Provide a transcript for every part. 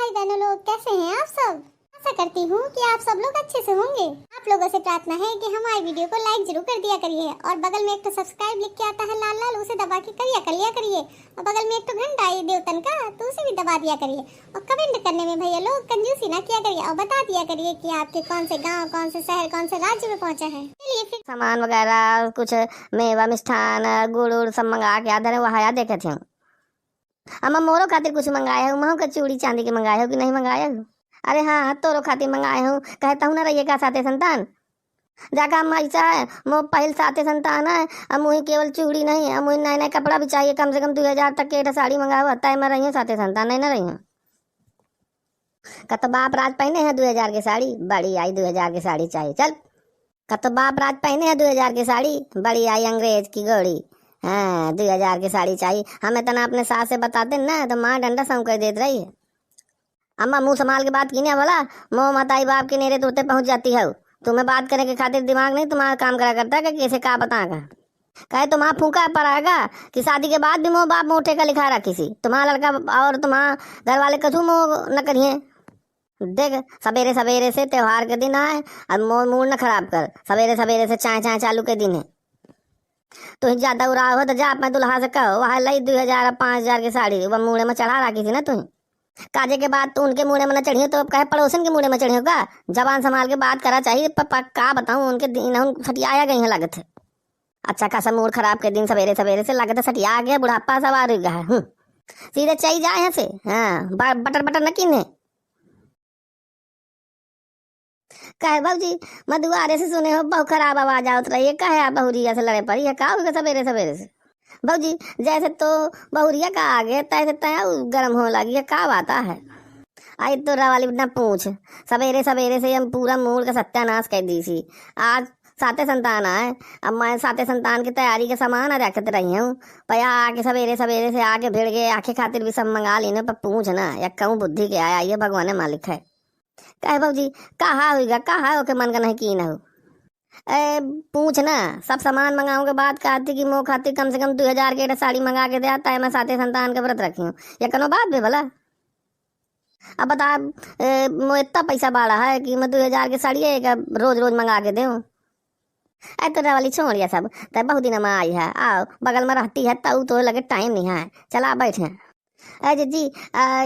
भाई बहनों लोग, कैसे हैं आप सब। आशा करती हूँ कि आप सब लोग अच्छे से होंगे। आप लोगों से प्रार्थना है कि हमारी वीडियो को लाइक जरूर कर दिया करिए और बगल में एक तो सब्सक्राइब लिख के आता है लाल लाल, उसे दबा के कर लिया करिए और बगल में एक तो घंटा आई देवतन का, तो उसे भी दबा दिया करिए। और कमेंट करने में भैया लोग कंजूसी ना किया करिए और बता दिया करिए कि आपके कौन से गाँव, कौन से शहर, कौन से राज्य में पहुँचा है। चलिए फिर सामान वगैरह कुछ मेवा मिष्ठान गुड़ उड़ सब मंगा के आधर वहाया देखे थे। अम्मा मोरो खातिर कुछ मंगाया हूँ, महू का चूड़ी चांदी के मंगाया हूँ कि नहीं मंगाया हूँ? अरे हाँ तोरो खातिर मंगाए हूँ, कहता हूँ ना रहिए का साथे संतान जाका अम्मा ऐसा है मो पहल साथे संतान है। अब मुझे केवल चूड़ी नहीं है, मुझे नए नए कपड़ा भी चाहिए, कम से कम 2000 तक के साड़ी मंगाओ होता है। मैं रही हूँ साथे संतान नहीं ना रही हूँ। कत बाप राज पहने हैं 2000 की साड़ी, बड़ी आई 2000 की साड़ी चाहिए। चल कत बाप राज पहने हैं 2000 की साड़ी, बड़ी आई अंग्रेज की घोड़ी। हाँ 2000 की साड़ी चाहिए हमें। तना अपने सास से बताते ना तो माँ डंडा सम कर देते रही है। अम्मा मुंह संभाल के बात की ना बोला, मोह मताई बाप के नेरे तोते पहुंच जाती है। तुम्हें बात करने के खातिर दिमाग नहीं तुम्हारा काम करा करता है कि कैसे का बताएगा। कहे तुम्हारा फूका पर आएगा कि शादी के बाद भी मोह बाप मोटे का लिखा रहा किसी तुम्हारा लड़का और तुम्हारा घर वाले कछु मोह न करिए। देख सवेरे सवेरे से त्योहार के दिन आए और मूड न खराब कर। सवेरे सवेरे से चाय चाय चालू के दिन है तो ज्यादा उड़ा हो तो जा अपने दुल्हा से कहो वहाँ लाई 2000 और 5000 की साड़ी वह मुड़े में चढ़ा रखी थी ना तुम। काजे के बाद तो उनके मुड़े में न चढ़ी तो अब कहे पड़ोसन के मुड़े में चढ़ी होगा। जबान संभाल के बात करा चाहिए। का बताऊं उनके दिन सटियाया गई है लागत है। अच्छा खासा मूड खराब के दिन सवेरे सवेरे से लागत है सटिया गया, बुढ़ापा सवार हो गया। सीधे चाहिए जाए यहाँ से। हाँ बटर बटर न किने कहे बाबूजी मधुआरे से सुने हो बहुत खराब आवाज आवत रही है। कहे आप बहुरिया से लड़े पड़ी है का होगा सवेरे सवेरे से। बाबूजी जैसे तो बहुरिया का आ गया तैसे तया गर्म हो लगी है का बात है। आई तो वाली ना पूछ, सवेरे सवेरे से हम पूरा मूड का सत्यानाश कर दी सी। आज साते संतान आए, अब मैं साते संतान की तैयारी के सामान रखते रही हूँ। पया आके सवेरे सवेरे से आके भिड़ गए आखे खातिर भी सब मंगा लेने पर पूछ ना या कहूँ बुद्धि के आया ये भगवान मालिक है। कहे बाबूजी कहा होगा कहा हो के मन का नहीं की ना हो। ए पूछ ना सब सामान मंगाऊं के बाद कहती कि मोह खाती कम से कम 2000 के साड़ी मंगा के दे आता है। मैं साथे संतान के व्रत रखी हूँ या कनो बात भी भला। अब बता मो इतना पैसा बाड़ा है कि मैं 2000 की साड़ी है रोज रोज मंगा के दूं। ऐ तो वाली छोड़िया सब तब बहुत दिन में आई है, आओ बगल में रहती है तब तो लगे टाइम नहीं है। चला बैठे अजय जी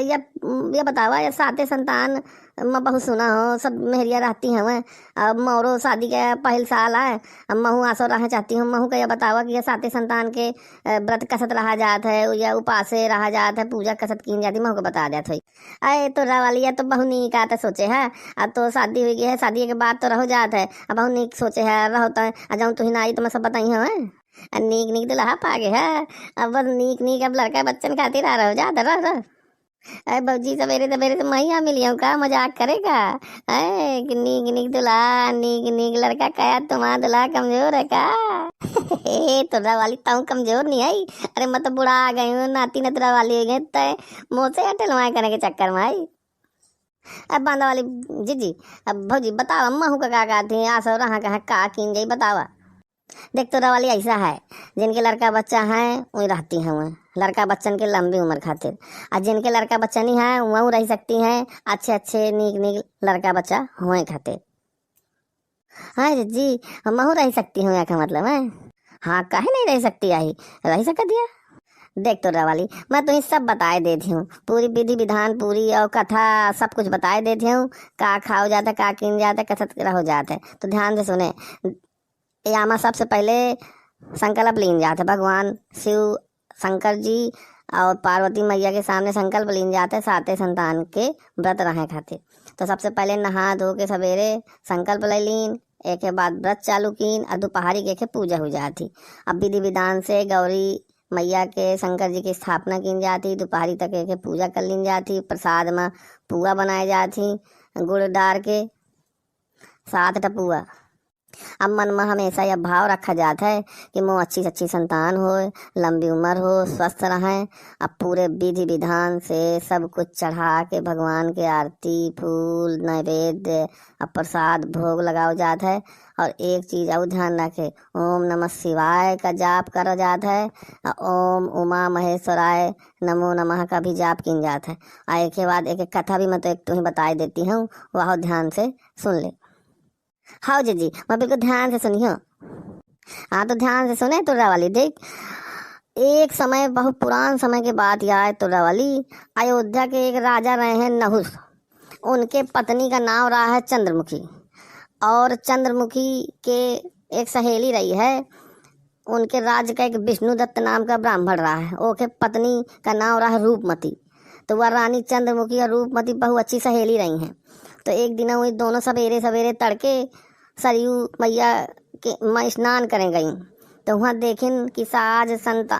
ये बतावा ये साते संतान मैं बहुत सुना हो सब मेहरिया रहती हैं। अब मोरो शादी के पहल साल है, अब महू आसो रहा चाहती हूँ। महू का यह बतावा कि ये साते संतान के व्रत कसत रहा जात है या उपासे रहा जात है, पूजा कसत की जाती महू को बता देत हुई। अरे तो रवाली है तो बहु नीक आते सोचे है। अब तो शादी हुई है, शादी के बाद तो रहो जात है। अब बहु नीक सोचे है रहो तो जाऊँ तुही ना आई तो मैं सब बताई हूँ। नीक नीक दुल्हा पागे है। अब बस नीक नीक अब लड़का बच्चन खातिर आ रहो जा रह। अरे बाबूजी सवेरे सवेरे तो मैं मिली हूँ का मजाक करेगा। अरे कि नीक नीक दुल्हा नीक नीक लड़का कया तुम्हारा दुल्हा कमजोर है का। तुरा वाली ताऊ कमजोर नहीं आई। अरे मैं तो बुढ़ा आ गई हूँ, नाती नतरा वाली हो गई तो मुँह से हटलवाए करने के चक्कर में आई। अब बांधा वाली जी अब भौजी बताओ अम्मा हूँ का थी आसो रहा कहा का कीन गई बतावा। देख तो वाली ऐसा है जिनके लड़का बच्चा है वही रहती हैं वह लड़का बच्चन के लंबी उम्र खातिर, और जिनके लड़का बच्चा नहीं है वह रह सकती हैं अच्छे अच्छे नीक नीक लड़का बच्चा हुए खातिर। हाँ जी महू रह सकती हूँ का मतलब है। हाँ काहे नहीं रह सकती आई रह सकती है। देख तो वाली मैं तुम्हें सब बताए देती हूँ, पूरी विधि विधान पूरी और कथा सब कुछ बताए देती हूँ। का खाओ जाता का किन जाता कसत हो जाता है तो ध्यान से सुने। यामा सबसे पहले संकल्प लीन जाते भगवान शिव शंकर जी और पार्वती मैया के सामने संकल्प लीन जाते साते संतान के व्रत रहे खातिर। तो सबसे पहले नहा धो के सवेरे संकल्प ले लीन, एक के बाद व्रत चालू कीन और दोपहरी के पूजा हो जाती। अब विधि विधान से गौरी मैया के शंकर जी की स्थापना की जाती, दोपहरी तक के पूजा कर लीन जाती। प्रसाद में पुआ बनाई जाती गुड़ डार के 7 टपुआ अब मन में हमेशा यह भाव रखा जाता है कि मोह अच्छी से अच्छी संतान हो, लंबी उम्र हो, स्वस्थ रहें। अब पूरे विधि विधान से सब कुछ चढ़ा के भगवान के आरती फूल नैवेद्य अब प्रसाद भोग लगाओ जाता है। और एक चीज और ध्यान रखे, ओम नमः शिवाय का जाप करा जाता है, ओम उमा महेश्वराय नमो नमः का भी जाप किन जाता है। और एक के बाद एक एक कथा भी मैं तो एक तुम्हें बता देती हूँ, वह ध्यान से सुन ले। हाँ जी मैं बिल्कुल ध्यान से सुनियो। हाँ तो ध्यान से सुने तुर्रा वाली। देख, एक समय बहुत पुरान समय के बात यह है तुर्रा वाली। अयोध्या के एक राजा रहे हैं नहुस। उनके पत्नी का नाम रहा है चंद्रमुखी, और चंद्रमुखी के एक सहेली रही है। उनके राज्य का एक विष्णुदत्त नाम का ब्राह्मण रहा है, ओके पत्नी का नाम रहा है रूपमती। तो वह रानी चंद्रमुखी और रूपमती बहुत अच्छी सहेली रही हैं। तो एक दिन वही दोनों सवेरे सवेरे तड़के सरयू मैया के में स्नान करें गई। तो वहाँ देखें कि आज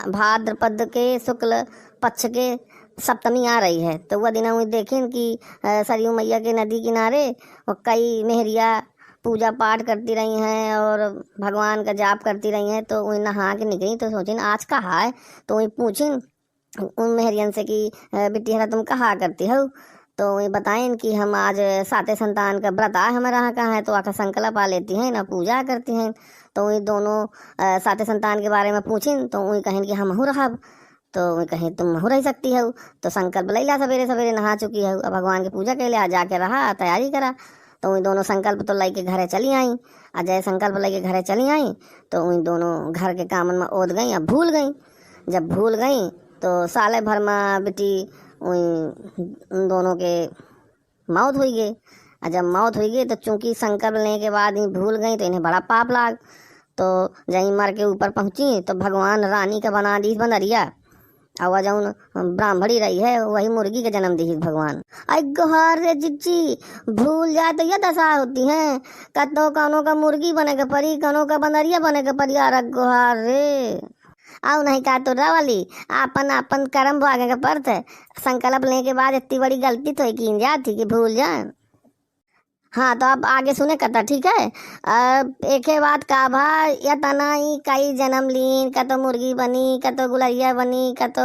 भाद्रपद के शुक्ल पक्ष के सप्तमी आ रही है। तो वह दिन वही देखें कि सरयू मैया के नदी किनारे और कई मेहरिया पूजा पाठ करती रही हैं और भगवान का जाप करती रही हैं। तो वही नहा के निकली। तो सोचिन आज कहाँ है। तो वही पूछिन उन मेहरियन से कि बिटिया तुम कहाँ करती हो। तो वही बताएं कि हम आज साते संतान का व्रत आ हमारे यहाँ कहाँ है। तो आकर संकल्प आ लेती हैं ना, पूजा करती हैं। तो वही दोनों साते संतान के बारे में पूछें। तो वही कहें कि हम हो रहा। तो वही कहें तुम हो रही सकती हो। तो संकल्प ले ला, सवेरे सवेरे नहा चुकी है, अब भगवान की पूजा के लिए जाके रहा तैयारी करा। तो वही दोनों संकल्प तो लेके घरे चली आई। अजय संकल्प लेके घरे चली आई। तो वही दोनों घर के कामन में ओद गई, अब भूल गई। जब भूल गई तो साले भर में बेटी उन दोनों के मौत हुई गई। और जब मौत हुई गई तो चूंकि संकल्प लेने के बाद ही भूल गई तो इन्हें बड़ा पाप लाग। तो जहीं मर के ऊपर पहुंची तो भगवान रानी का बना दी बंदरिया। और वह जौन ब्राह्मणी रही है वही मुर्गी का जन्म दी भगवान। आई गोहार रे जिज्जी, भूल जाए तो यह दशा होती है। कतो कौनों का मुर्गी बने के परी, कौनों का बंदरिया बने के परी। यार गोहार रे आओ नहीं का तो वाली आपन आपन कर्म भागे का पर्थ है। संकल्प लेने के बाद इतनी बड़ी गलती तो की जाती कि भूल जाए। हाँ तो अब आगे सुने कथा, ठीक है। एक बात का भा या तनाई कई जन्म लीन, का तो मुर्गी बनी, का तो गुलरिया बनी, का तो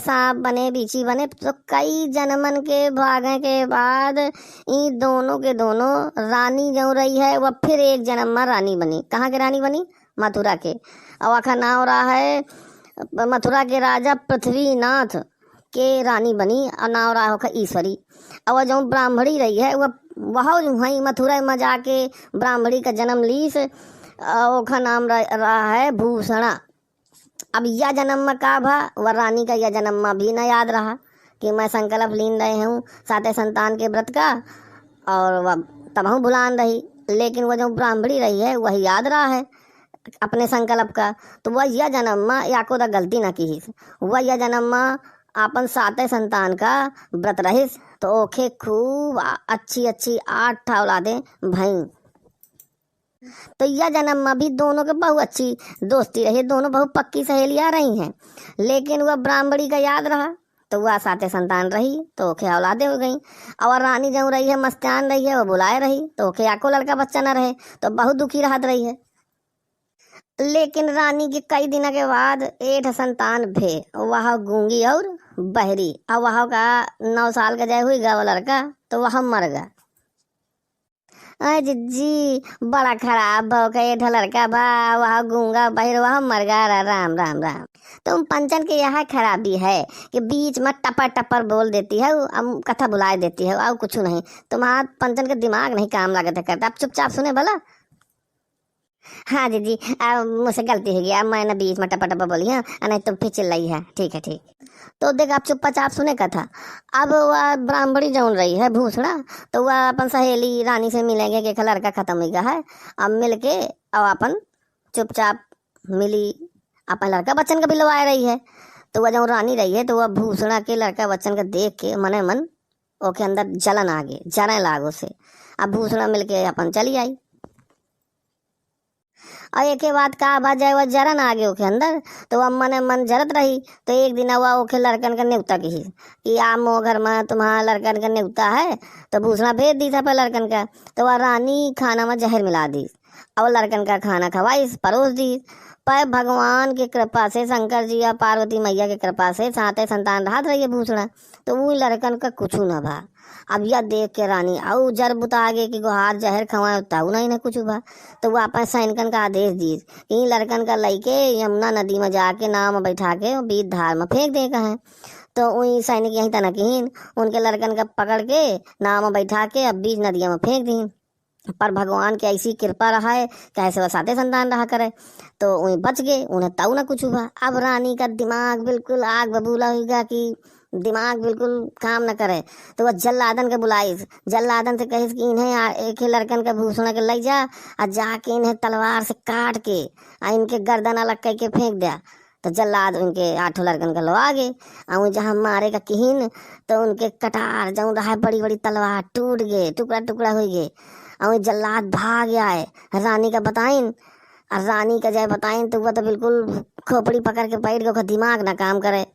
सांप बने, बीची बने। तो कई जन्मन के भागे के बाद इन दोनों के दोनों रानी जो रही है वह फिर एक जन्म में रानी बनी। कहाँ के रानी बनी? मथुरा के। और आखा नाम रहा है मथुरा के राजा पृथ्वीनाथ के रानी बनी, और नाम रहा होगा ईश्वरी। और जो ब्राह्मणी रही है वह वहीं मथुरा में जाके ब्राह्मणी का जन्म लीस, ओखा नाम रहा है भूषणा। अब यह जन्म में का भा वह रानी का यह जन्म में भी न याद रहा कि मैं संकल्प लीन रहे हूँ साते संतान के व्रत का, और वह तब भुलान रही। लेकिन वह जो ब्राह्मणी रही है वही याद रहा है अपने संकल्प का। तो वह यह जन्म में या को गलती न की, वह यह जन्म में अपन साते संतान का व्रत रहिस। तो ओखे खूब अच्छी अच्छी 8 औलादें भई। तो यह जन्म में भी दोनों के बहुत अच्छी दोस्ती रही, दोनों बहुत पक्की सहेलियां रही हैं। लेकिन वह ब्राह्मणी का याद रहा तो वह साते संतान रही, तो ओखे औलादें हो गई। और रानी जो रही है मस्तान रही है, वह बुलाए रही, तो ओखे आको लड़का बच्चा न रहे, तो बहुत दुखी रहत रही है। लेकिन रानी के कई दिन के बाद 8 संतान भे, वह गूंगी और बहरी। और वह का 9 साल का जय हुई गा वो लड़का, तो वह मर गया। अरे जिज्जी बड़ा खराब भाव का 8 लड़का बा, वह गूंगा बहर वह मर गया। राम राम राम। तुम पंचन के यहाँ खराबी है कि बीच में टपर टपर बोल देती है, अब कथा बुलाए देती है, और कुछ नहीं। तुम्हारा पंचन का दिमाग नहीं काम लागत है करता। आप चुपचाप सुने भला। हाँ दीदी मुझसे गलती हो गई, अब मैंने बीच में टपा टपा बोली है, नहीं तुम फिर चिल्लाई है। ठीक है ठीक। तो देख आप चुपचाप सुने कथा। अब वह ब्राह्मणी जौन रही है भूषणा, तो वह अपन सहेली रानी से मिलेंगे कि लड़का खत्म हो गया है। अब मिल के अब अपन चुपचाप मिली, अपन लड़का बच्चन का भी लवाए रही है। तो वह जौन रानी रही है तो वह भूषणा के लड़का बच्चन का देख के मने मन ओके अंदर जलन आ गई, जरने लागो से। अब भूषणा मिल के अपन चली आई। और एक बात का बा जाए वह जरन आ गए ओके अंदर, तो वह मने मन जरत रही। तो एक दिन वह ओके लड़कन का न्योता की कि आ मो घर में तुम्हारा लड़कन का न्योता है। तो भूषणा भेज दी था पर लड़कन का। तो वह रानी खाना में जहर मिला दी। और लड़कन का खाना खवाइस परोस दी। पर भगवान की कृपा से, शंकर जी या पार्वती मैया की कृपा से साते संतान राहत रही है भूषणा। तो वो लड़कन का कुछ न भा। अब यह देख के रानी और जर बुता गे कि गुहार जहर खवाए तब नहीं न कुछ बा। तो वो अपन सैनिकन का आदेश दी कि इन लड़कन का लइके यमुना नदी में जाके नाव में बैठा के बीच धार में फेंक दे कहें। तो वही सैनिक यहीं तनकीन उनके लड़कन का पकड़ के नाव में बैठा के अब बीच नदिया में फेंक दी। पर भगवान की ऐसी कृपा रहा है कैसे वह साते संतान रहा करे। तो वही बच गए, उन्हें ताऊ ना कुछ हुआ। अब रानी का दिमाग बिल्कुल आग बबूला होगा कि दिमाग बिल्कुल काम न करे। तो वह जल्लादन के बुलाइस, जल्लादन से कहिस कि इन्हें एक ही लड़कन के भूषण के ले जा और जाके इन्हें तलवार से काट के इनके गर्दन अलग करके फेंक दिया। तो जल्लाद उनके 8 लड़कन का लो आगे और जहाँ मारे का किहिन तो उनके कटार जऊँ रहा बड़ी बड़ी तलवार टूट गए, टुकड़ा टुकड़ा हो गए। और जल्लाद भाग आए रानी का बताइन। और रानी का जय बताइन तो वह तो बिल्कुल खोपड़ी पकड़ के बैठ गए, दिमाग ना काम करे।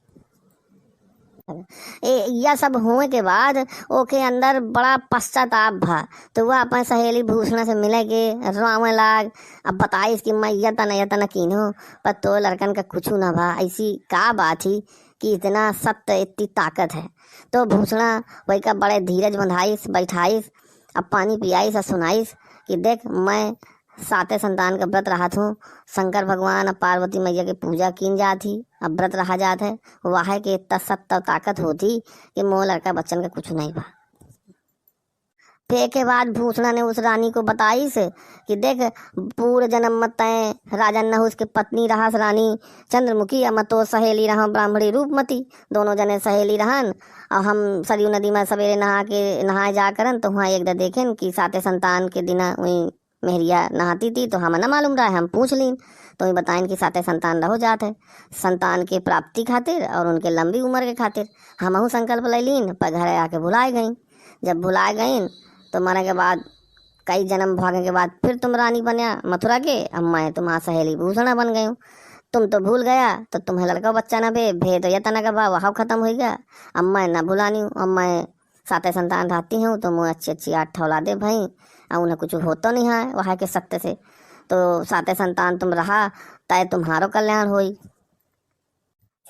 यह सब होने के बाद ओके अंदर बड़ा पश्चाताप भा। तो वह अपन सहेली भूषणा से मिले के रोवे लाग। अब बताइस कि मैं यतन कीनो पर तो लड़कन का कुछ ना भा। ऐसी का बात ही कि इतना सत्य इतनी ताकत है। तो भूषणा वही का बड़े धीरज बंधाइस बैठाइस, अब पानी पियाइस और सुनाइस कि देख मैं साते संतान का व्रत रहा हूँ। शंकर भगवान और पार्वती मैया की पूजा की जाती, अब व्रत रहा जात है। वाह के इतना सत्य ताकत होती कि मोह लड़का बच्चन का कुछ नहीं बा। फिर के बाद भूषणा ने उस रानी को बताइस कि देख पूरे जन्म मत तय राजा नहुस के पत्नी रहास रानी चंद्रमुखी, अम तो सहेली रहा ब्राह्मणी रूपमती। दोनों जने सहेली रहन और हम सरयू नदी में सवेरे नहाए जा करन तो वहाँ एक देखें कि साते संतान के दिन वही मेहरिया नहाती थी। तो हमें न मालूम रहा है, हम पूछ लीन तो ये बताएं कि साते संतान रहो जात है संतान के प्राप्ति खातिर और उनके लंबी उम्र के खातिर। हम संकल्प ले लीन पर घर आके भुलाए गई। जब भुलाए गई तो मरने के बाद कई जन्म भागने के बाद फिर तुम रानी बनिया मथुरा के। अब मैं तुम्हारा सहेली भूषणा बन गई हूँ। तुम तो भूल गया तो तुम्हें लड़का बच्चा न भेद तो यतना का भाव वहाँ खत्म हो गया। अब मैं न भुलानी हूँ। अब मैं साते संतान रहती हूँ तो मुँह अच्छी 8 औलादे भाई और उन्हें कुछ होता नहीं है वहाँ के सत्य से। तो साते संतान तुम रहा तय तुम्हारो कल्याण होई।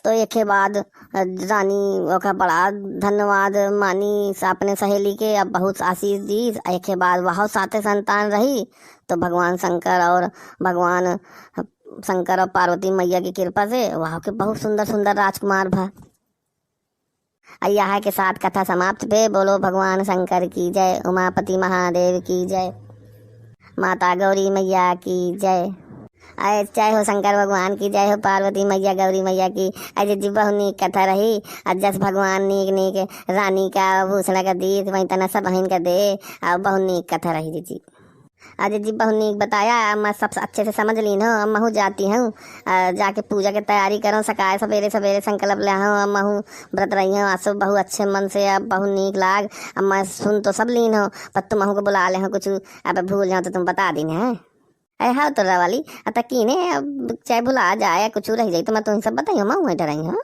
तो एक के बाद रानी का बड़ा धन्यवाद मानी अपने सहेली के, अब बहुत आशीष दी। एक के बाद वह साते संतान रही। तो भगवान शंकर और पार्वती मैया की कृपा से वहाँ के बहुत सुंदर सुंदर राजकुमार भा। यहाँ के साथ कथा समाप्त भे। बोलो भगवान शंकर की जय, उमापति महादेव की जय, माता गौरी मैया की जय। जय हो शंकर भगवान की जय हो, पार्वती मैया गौरी मैया की। अजय जी बहुत नीक कथा रही। जस भगवान नीक रानी का भूषणा का दी वही तना सब बहन का दे और बहुत नीक कथा रही जी। अजय जी बहुत नीक बताया, मैं सब अच्छे से समझ ली हूँ। अब मैं जाती हूँ जाके पूजा की तैयारी करूँ। सकाए सवेरे सवेरे संकल्प ले हूँ। अब मैं व्रत रही हूँ आज बहुत अच्छे मन से। अब बहुत नीक लाग। अब मैं सुन तो सब लीन हूँ पर तुम को बुला ले हूँ कुछ अब भूल जाऊँ तो तुम बता दी है। अरे हाँ तो वाली अतः कीने अब चाहे भुला जाए कुछ रह जाए तो मैं तुम्हें सब बताई मैं वहीं डराई हूँ।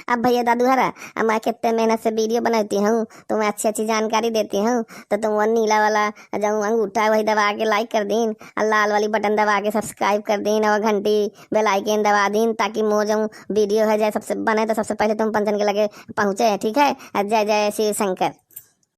अब भैया दादू हरा अब मैं कितने मेहनत से वीडियो बनाती हूँ तो मैं अच्छी अच्छी जानकारी देती हूँ। तो तुम वो नीला वाला जो अंगूठा वही दबा के लाइक कर दीन और लाल वाली बटन दबा के सब्सक्राइब कर दीन और घंटी बेल आइकन दबा दीन ताकि मो जो वीडियो है जाए सबसे बने तो सबसे पहले तुम पंचन के लगे पहुँचे। ठीक है। जय जय श्री शंकर।